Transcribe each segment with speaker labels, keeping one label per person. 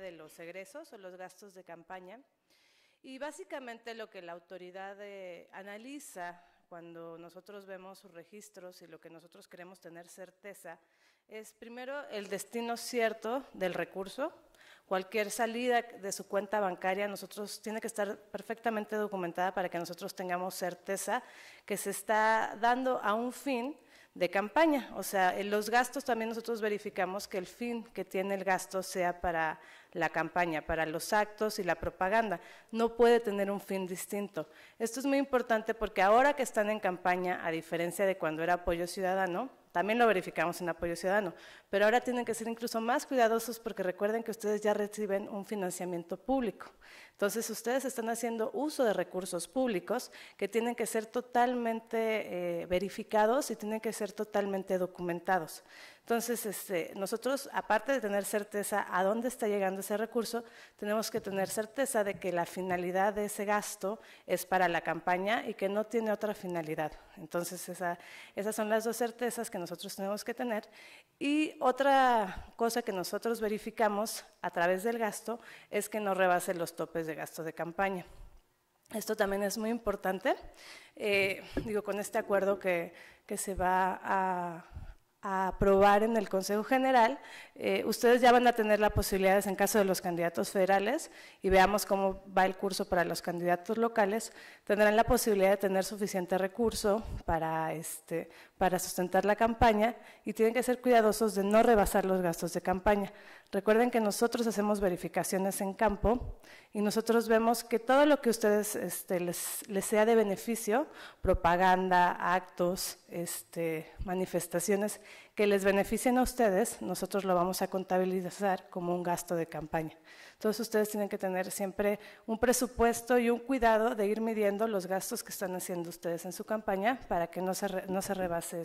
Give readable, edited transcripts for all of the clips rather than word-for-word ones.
Speaker 1: de los egresos o los gastos de campaña. Y básicamente lo que la autoridad analiza cuando nosotros vemos sus registros y lo que nosotros queremos tener certeza es primero el destino cierto del recurso. Cualquier salida de su cuenta bancaria tiene que estar perfectamente documentada para que nosotros tengamos certeza que se está dando a un fin de campaña. O sea, en los gastos también nosotros verificamos que el fin que tiene el gasto sea para la campaña, para los actos y la propaganda. No puede tener un fin distinto. Esto es muy importante porque ahora que están en campaña, a diferencia de cuando era Apoyo Ciudadano, también lo verificamos en Apoyo Ciudadano, pero ahora tienen que ser incluso más cuidadosos porque recuerden que ustedes ya reciben un financiamiento público. Entonces, ustedes están haciendo uso de recursos públicos que tienen que ser totalmente verificados y tienen que ser totalmente documentados. Entonces, nosotros, aparte de tener certeza a dónde está llegando ese recurso, tenemos que tener certeza de que la finalidad de ese gasto es para la campaña y que no tiene otra finalidad. Entonces, esas son las dos certezas que nosotros tenemos que tener. Y otra cosa que nosotros verificamos a través del gasto es que no rebase los topes de gasto de campaña. Esto también es muy importante, con este acuerdo que se va a aprobar en el Consejo General, ustedes ya van a tener la posibilidad, en caso de los candidatos federales, y veamos cómo va el curso para los candidatos locales, tendrán la posibilidad de tener suficiente recurso para sustentar la campaña y tienen que ser cuidadosos de no rebasar los gastos de campaña. Recuerden que nosotros hacemos verificaciones en campo y nosotros vemos que todo lo que a ustedes les sea de beneficio, propaganda, actos, manifestaciones que les beneficien a ustedes, nosotros lo vamos a contabilizar como un gasto de campaña. Entonces ustedes tienen que tener siempre un presupuesto y un cuidado de ir midiendo los gastos que están haciendo ustedes en su campaña para que no se rebase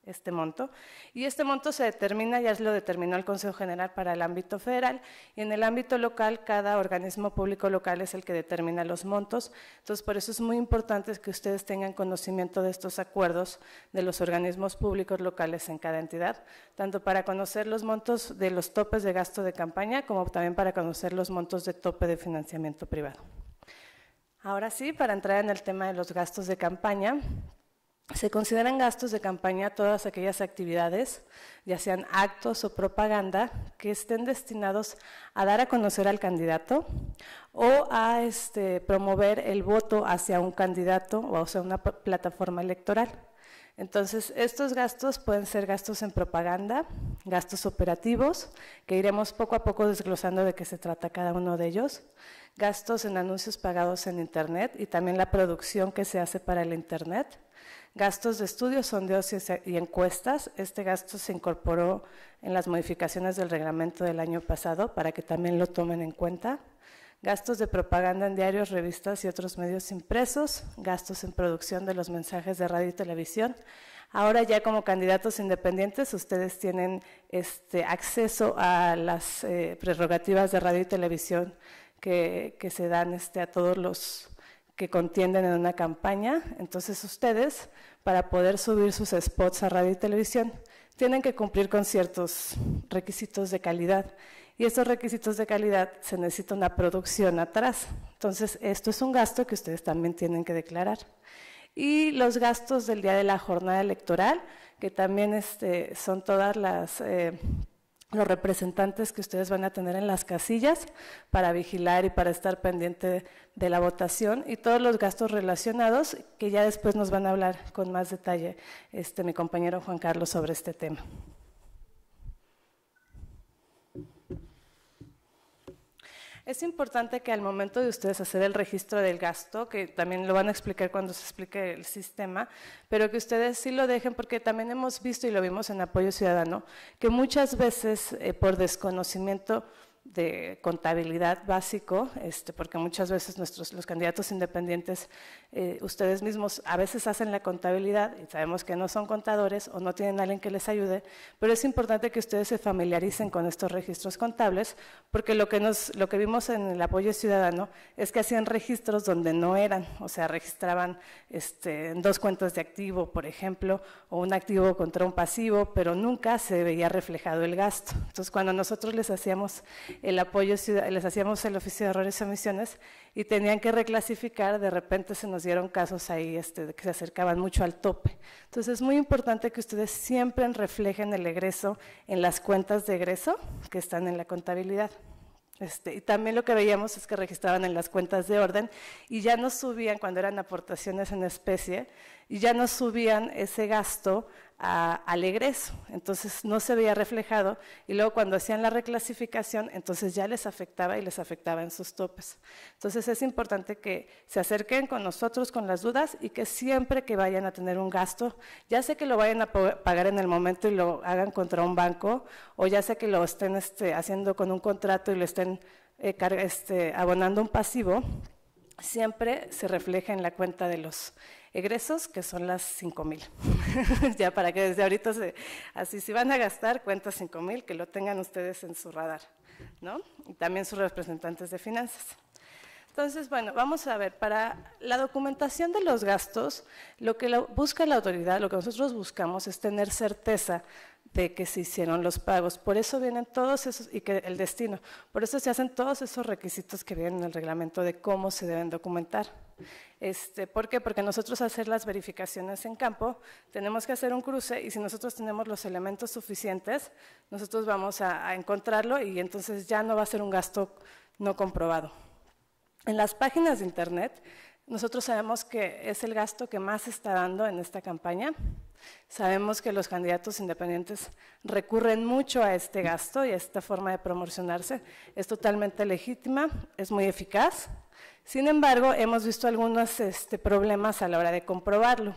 Speaker 1: este monto. Y este monto se determina, ya lo determinó el Consejo General para el ámbito federal, y en el ámbito local cada organismo público local es el que determina los montos. Entonces, por eso es muy importante que ustedes tengan conocimiento de estos acuerdos de los organismos públicos locales en cada entidad, tanto para conocer los montos de los topes de gasto de campaña, como también para conocer los montos de tope de financiamiento privado. Ahora sí, para entrar en el tema de los gastos de campaña, se consideran gastos de campaña todas aquellas actividades, ya sean actos o propaganda, que estén destinados a dar a conocer al candidato o a promover el voto hacia un candidato o hacia una plataforma electoral. Entonces, estos gastos pueden ser gastos en propaganda, gastos operativos, que iremos poco a poco desglosando de qué se trata cada uno de ellos, gastos en anuncios pagados en Internet y también la producción que se hace para el Internet, gastos de estudios, sondeos y encuestas. Este gasto se incorporó en las modificaciones del reglamento del año pasado para que también lo tomen en cuenta. Gastos de propaganda en diarios, revistas y otros medios impresos, gastos en producción de los mensajes de radio y televisión. Ahora ya como candidatos independientes ustedes tienen acceso a las prerrogativas de radio y televisión que se dan a todos los que contienden en una campaña. Entonces ustedes, para poder subir sus spots a radio y televisión, tienen que cumplir con ciertos requisitos de calidad. Y estos requisitos de calidad se necesita una producción atrás. Entonces, esto es un gasto que ustedes también tienen que declarar. Y los gastos del día de la jornada electoral, que también son todas los representantes que ustedes van a tener en las casillas para vigilar y para estar pendiente de la votación, y todos los gastos relacionados que ya después nos van a hablar con más detalle mi compañero Juan Carlos sobre este tema. Es importante que al momento de ustedes hacer el registro del gasto, que también lo van a explicar cuando se explique el sistema, pero que ustedes sí lo dejen, porque también hemos visto y lo vimos en Apoyo Ciudadano, que muchas veces por desconocimiento de contabilidad básico, porque muchas veces los candidatos independientes, ustedes mismos a veces hacen la contabilidad y sabemos que no son contadores o no tienen a alguien que les ayude, pero es importante que ustedes se familiaricen con estos registros contables, porque lo que vimos en el Apoyo Ciudadano es que hacían registros donde no eran, o sea, registraban en dos cuentas de activo, por ejemplo, o un activo contra un pasivo, pero nunca se veía reflejado el gasto. Entonces, cuando nosotros les hacíamos el apoyo, les hacíamos el oficio de errores y omisiones y tenían que reclasificar, de repente se nos dieron casos ahí de que se acercaban mucho al tope. Entonces es muy importante que ustedes siempre reflejen el egreso en las cuentas de egreso que están en la contabilidad. Y también lo que veíamos es que registraban en las cuentas de orden y ya no subían, cuando eran aportaciones en especie, y ya no subían ese gasto al egreso, entonces no se veía reflejado y luego cuando hacían la reclasificación, entonces ya les afectaba y les afectaba en sus topes. Entonces es importante que se acerquen con nosotros con las dudas y que siempre que vayan a tener un gasto, ya sea que lo vayan a pagar en el momento y lo hagan contra un banco, o ya sea que lo estén haciendo con un contrato y lo estén abonando un pasivo, siempre se refleja en la cuenta de los egresos, que son las 5,000. Ya para que desde ahorita, así si van a gastar, cuenta 5,000, que lo tengan ustedes en su radar, ¿no? Y también sus representantes de finanzas. Entonces, bueno, vamos a ver, para la documentación de los gastos, lo que busca la autoridad, lo que nosotros buscamos es tener certeza de que se hicieron los pagos. Por eso vienen todos esos, y que el destino, por eso se hacen todos esos requisitos que vienen en el reglamento de cómo se deben documentar. ¿Por qué? Porque nosotros hacer las verificaciones en campo, tenemos que hacer un cruce y si nosotros tenemos los elementos suficientes, nosotros vamos a encontrarlo y entonces ya no va a ser un gasto no comprobado. En las páginas de internet, nosotros sabemos que es el gasto que más se está dando en esta campaña. Sabemos que los candidatos independientes recurren mucho a este gasto y a esta forma de promocionarse. Es totalmente legítima, es muy eficaz. Sin embargo, hemos visto algunos problemas a la hora de comprobarlo.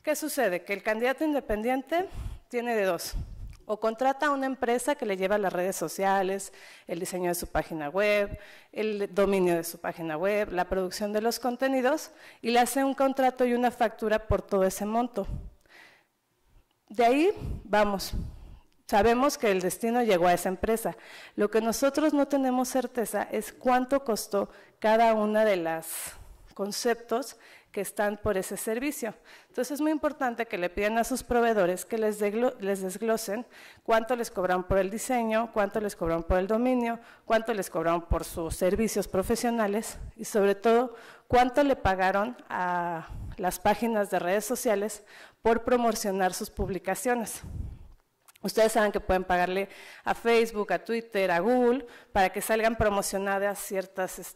Speaker 1: ¿Qué sucede? Que el candidato independiente tiene de dos. O contrata a una empresa que le lleva las redes sociales, el diseño de su página web, el dominio de su página web, la producción de los contenidos, y le hace un contrato y una factura por todo ese monto. De ahí vamos. Sabemos que el destino llegó a esa empresa. Lo que nosotros no tenemos certeza es cuánto costó cada una de los conceptos que están por ese servicio. Entonces es muy importante que le pidan a sus proveedores que les desglosen cuánto les cobraron por el diseño, cuánto les cobraron por el dominio, cuánto les cobraron por sus servicios profesionales y sobre todo cuánto le pagaron a las páginas de redes sociales por promocionar sus publicaciones. Ustedes saben que pueden pagarle a Facebook, a Twitter, a Google, para que salgan promocionadas ciertas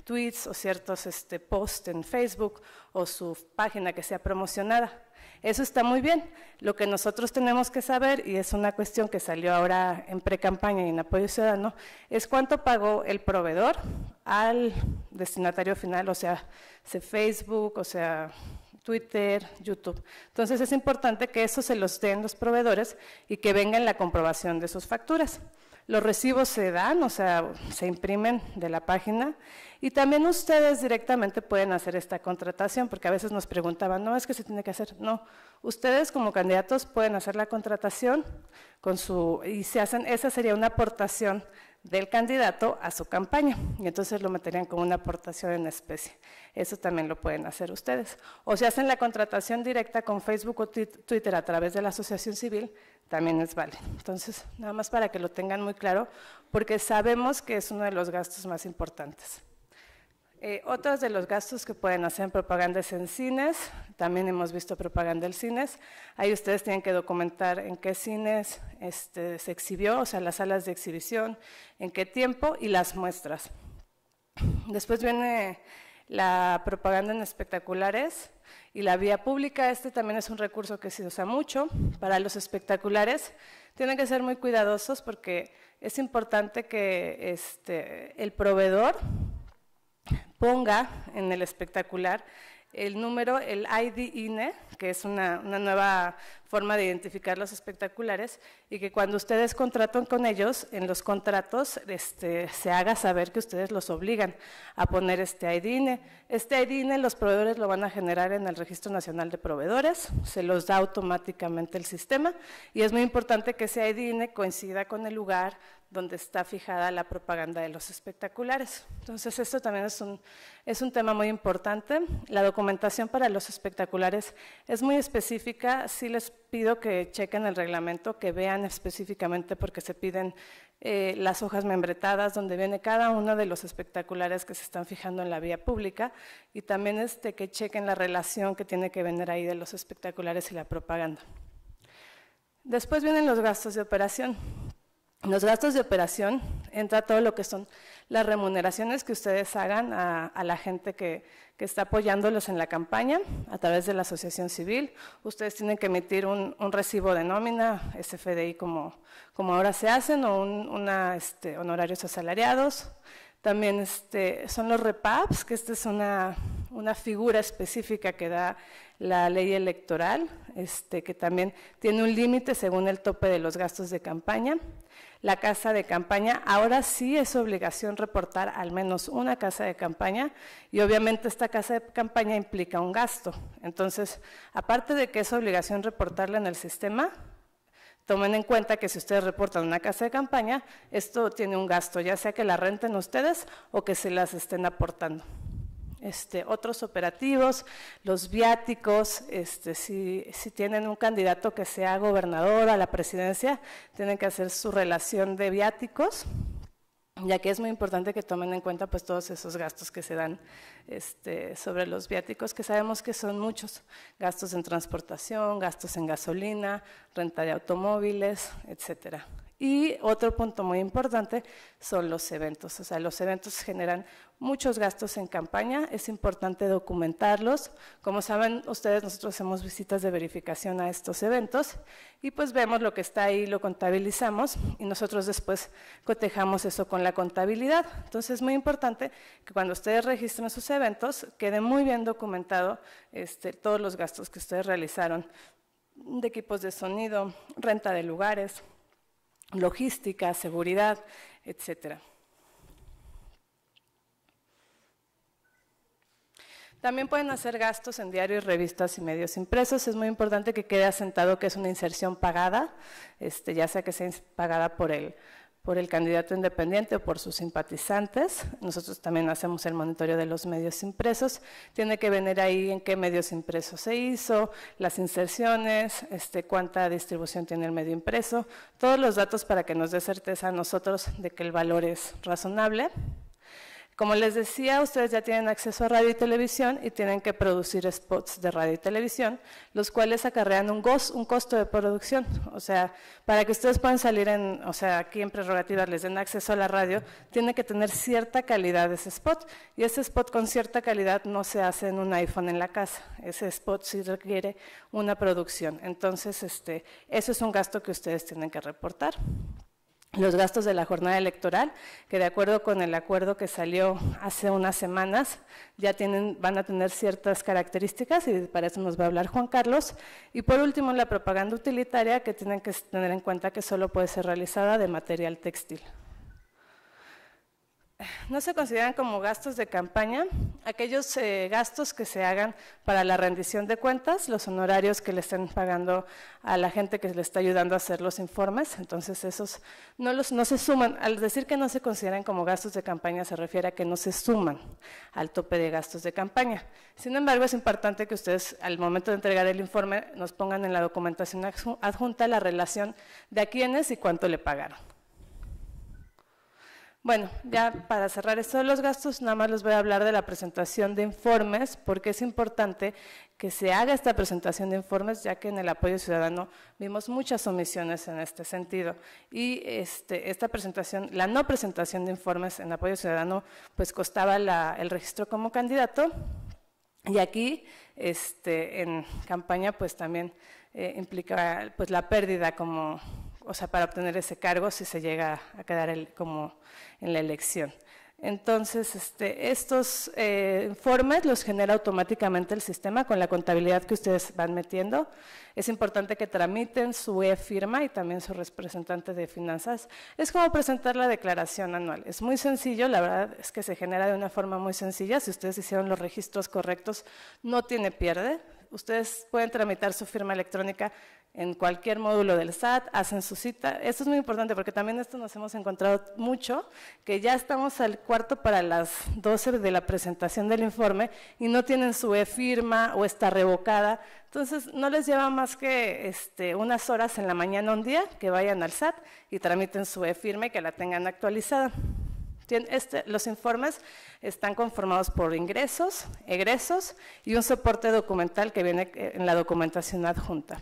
Speaker 1: tweets o ciertos posts en Facebook o su página que sea promocionada. Eso está muy bien. Lo que nosotros tenemos que saber, y es una cuestión que salió ahora en pre-campaña y en apoyo ciudadano, es cuánto pagó el proveedor al destinatario final, o sea Facebook, o sea Twitter, YouTube. Entonces es importante que eso se los den los proveedores y que venga en la comprobación de sus facturas. Los recibos se dan, o sea, se imprimen de la página y también ustedes directamente pueden hacer esta contratación, porque a veces nos preguntaban, no, es que se tiene que hacer. No, ustedes como candidatos pueden hacer la contratación y se hacen, esa sería una aportación del candidato a su campaña y entonces lo meterían como una aportación en especie. Eso también lo pueden hacer ustedes. O si hacen la contratación directa con Facebook o Twitter a través de la asociación civil, también es válido. Entonces, nada más para que lo tengan muy claro, porque sabemos que es uno de los gastos más importantes. Otros de los gastos que pueden hacer en propaganda es en cines, también hemos visto propaganda en cines, ahí ustedes tienen que documentar en qué cines se exhibió, o sea, las salas de exhibición, en qué tiempo y las muestras. Después viene la propaganda en espectaculares y la vía pública, también es un recurso que se usa mucho para los espectaculares. Tienen que ser muy cuidadosos porque es importante que el proveedor ponga en el espectacular el número, el ID-INE, que es una nueva forma de identificar los espectaculares, y que cuando ustedes contratan con ellos, en los contratos se haga saber que ustedes los obligan a poner este ID-INE. Este ID-INE los proveedores lo van a generar en el Registro Nacional de Proveedores, se los da automáticamente el sistema, y es muy importante que ese ID-INE coincida con el lugar donde está fijada la propaganda de los espectaculares. Entonces, esto también es un tema muy importante. La documentación para los espectaculares es muy específica, sí les pido que chequen el reglamento, que vean específicamente porque se piden las hojas membretadas donde viene cada uno de los espectaculares que se están fijando en la vía pública y también que chequen la relación que tiene que venir ahí de los espectaculares y la propaganda. Después vienen los gastos de operación. En los gastos de operación entra todo lo que son las remuneraciones que ustedes hagan a la gente que está apoyándolos en la campaña a través de la asociación civil. Ustedes tienen que emitir un recibo de nómina, SFDI como ahora se hacen, o honorarios asalariados. También son los REPAPs, que esta es una figura específica que da la ley electoral, que también tiene un límite según el tope de los gastos de campaña. La casa de campaña, ahora sí es obligación reportar al menos una casa de campaña y obviamente esta casa de campaña implica un gasto. Entonces, aparte de que es obligación reportarla en el sistema, tomen en cuenta que si ustedes reportan una casa de campaña, esto tiene un gasto, ya sea que la renten ustedes o que se las estén aportando. Otros operativos, los viáticos, si tienen un candidato que sea gobernador a la presidencia, tienen que hacer su relación de viáticos, ya que es muy importante que tomen en cuenta pues todos esos gastos que se dan sobre los viáticos, que sabemos que son muchos, gastos en transportación, gastos en gasolina, renta de automóviles, etcétera. Y otro punto muy importante son los eventos, o sea, los eventos generan muchos gastos en campaña, es importante documentarlos. Como saben ustedes, nosotros hacemos visitas de verificación a estos eventos y pues vemos lo que está ahí, lo contabilizamos y nosotros después cotejamos eso con la contabilidad. Entonces es muy importante que cuando ustedes registren sus eventos quede muy bien documentado todos los gastos que ustedes realizaron de equipos de sonido, renta de lugares, logística, seguridad, etcétera. También pueden hacer gastos en diarios, revistas y medios impresos. Es muy importante que quede asentado que es una inserción pagada, ya sea que sea pagada por el candidato independiente o por sus simpatizantes. Nosotros también hacemos el monitoreo de los medios impresos. Tiene que venir ahí en qué medios impresos se hizo, las inserciones, cuánta distribución tiene el medio impreso, todos los datos para que nos dé certeza a nosotros de que el valor es razonable. Como les decía, ustedes ya tienen acceso a radio y televisión y tienen que producir spots de radio y televisión, los cuales acarrean un costo de producción. O sea, para que ustedes puedan salir aquí en prerrogativas les den acceso a la radio, tiene que tener cierta calidad ese spot. Y ese spot con cierta calidad no se hace en un iPhone en la casa. Ese spot sí requiere una producción. Entonces, eso es un gasto que ustedes tienen que reportar. Los gastos de la jornada electoral, que de acuerdo con el acuerdo que salió hace unas semanas, ya van a tener ciertas características y para eso nos va a hablar Juan Carlos. Y por último, la propaganda utilitaria, que tienen que tener en cuenta que solo puede ser realizada de material textil. No se consideran como gastos de campaña aquellos gastos que se hagan para la rendición de cuentas, los honorarios que le estén pagando a la gente que le está ayudando a hacer los informes. Entonces esos no se suman. Al decir que no se consideran como gastos de campaña se refiere a que no se suman al tope de gastos de campaña. Sin embargo, es importante que ustedes al momento de entregar el informe nos pongan en la documentación adjunta la relación de a quiénes y cuánto le pagaron. Bueno, ya para cerrar esto de los gastos, nada más les voy a hablar de la presentación de informes, porque es importante que se haga esta presentación de informes, ya que en el apoyo ciudadano vimos muchas omisiones en este sentido. Y esta presentación, la no presentación de informes en apoyo ciudadano, pues costaba el registro como candidato, y aquí en campaña pues también implica pues la pérdida para obtener ese cargo si se llega a quedar como en la elección. Entonces, estos informes los genera automáticamente el sistema con la contabilidad que ustedes van metiendo. Es importante que tramiten su e-firma y también su representante de finanzas. Es como presentar la declaración anual. Es muy sencillo, la verdad es que se genera de una forma muy sencilla. Si ustedes hicieron los registros correctos, no tiene pierde. Ustedes pueden tramitar su firma electrónica en cualquier módulo del SAT, hacen su cita. Esto es muy importante porque también esto nos hemos encontrado mucho, que ya estamos al cuarto para las 12 de la presentación del informe y no tienen su e-firma o está revocada. Entonces, no les lleva más que unas horas en la mañana un día que vayan al SAT y tramiten su e-firma y que la tengan actualizada. Los informes están conformados por ingresos, egresos y un soporte documental que viene en la documentación adjunta.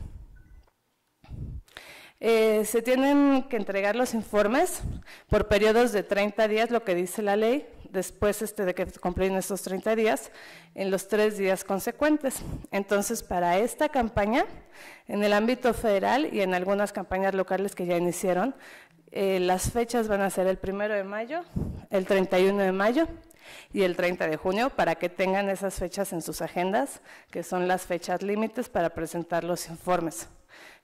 Speaker 1: Se tienen que entregar los informes por periodos de 30 días, lo que dice la ley, después de que cumplen estos 30 días, en los 3 días consecuentes. Entonces, para esta campaña, en el ámbito federal y en algunas campañas locales que ya iniciaron, las fechas van a ser el 1 de mayo, el 31 de mayo y el 30 de junio, para que tengan esas fechas en sus agendas, que son las fechas límites para presentar los informes.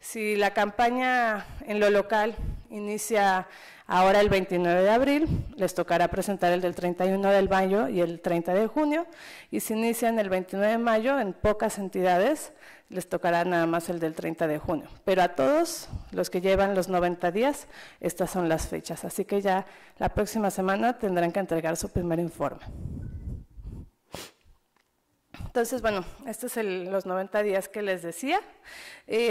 Speaker 1: Si la campaña en lo local inicia ahora el 29 de abril, les tocará presentar el del 31 de mayo y el 30 de junio, y si inician el 29 de mayo, en pocas entidades, les tocará nada más el del 30 de junio. Pero a todos los que llevan los 90 días, estas son las fechas, así que ya la próxima semana tendrán que entregar su primer informe. Entonces, bueno, estos son los 90 días que les decía.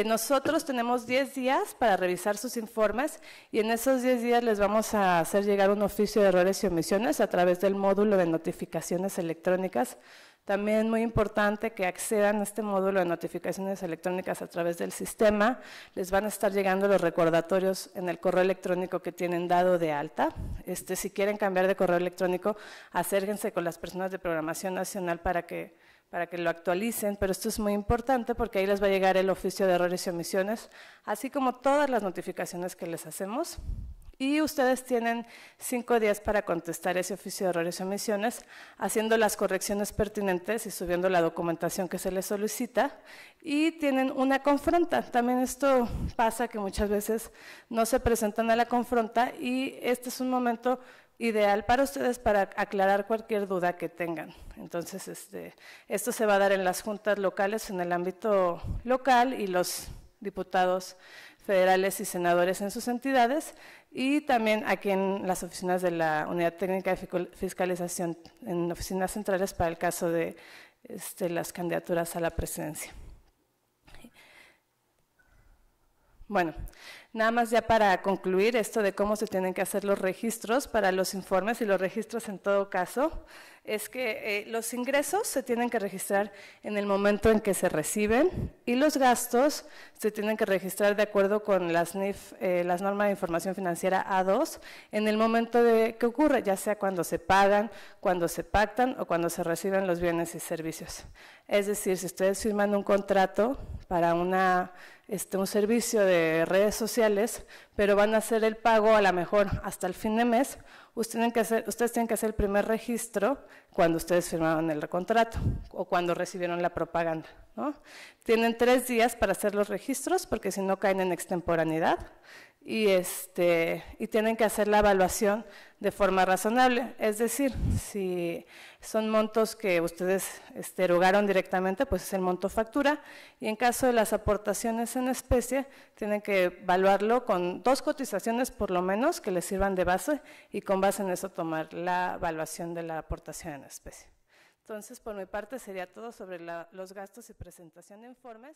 Speaker 1: Nosotros tenemos 10 días para revisar sus informes y en esos 10 días les vamos a hacer llegar un oficio de errores y omisiones a través del módulo de notificaciones electrónicas. También muy importante que accedan a este módulo de notificaciones electrónicas a través del sistema. Les van a estar llegando los recordatorios en el correo electrónico que tienen dado de alta. Si quieren cambiar de correo electrónico, acérquense con las personas de Programación Nacional para que lo actualicen, pero esto es muy importante porque ahí les va a llegar el oficio de errores y omisiones, así como todas las notificaciones que les hacemos. Y ustedes tienen 5 días para contestar ese oficio de errores y omisiones, haciendo las correcciones pertinentes y subiendo la documentación que se les solicita. Y tienen una confronta. También esto pasa que muchas veces no se presentan a la confronta y este es un momento ideal para ustedes para aclarar cualquier duda que tengan. Entonces, esto se va a dar en las juntas locales, en el ámbito local, y los diputados federales y senadores en sus entidades, y también aquí en las oficinas de la Unidad Técnica de Fiscalización, en oficinas centrales para el caso de las candidaturas a la presidencia. Bueno, nada más ya para concluir esto de cómo se tienen que hacer los registros para los informes y los registros en todo caso, es que los ingresos se tienen que registrar en el momento en que se reciben y los gastos se tienen que registrar de acuerdo con las NIF, las normas de información financiera A2, en el momento de que ocurre, ya sea cuando se pagan, cuando se pactan o cuando se reciben los bienes y servicios. Es decir, si ustedes firman un contrato para un servicio de redes sociales, pero van a hacer el pago a lo mejor hasta el fin de mes, ustedes tienen que hacer el primer registro cuando ustedes firmaron el contrato o cuando recibieron la propaganda, ¿no? Tienen 3 días para hacer los registros porque si no caen en extemporaneidad y tienen que hacer la evaluación de forma razonable, es decir, si son montos que ustedes erogaron directamente, pues es el monto factura, y en caso de las aportaciones en especie, tienen que evaluarlo con 2 cotizaciones por lo menos que les sirvan de base y con base en eso tomar la evaluación de la aportación en especie. Entonces, por mi parte sería todo sobre los gastos y presentación de informes.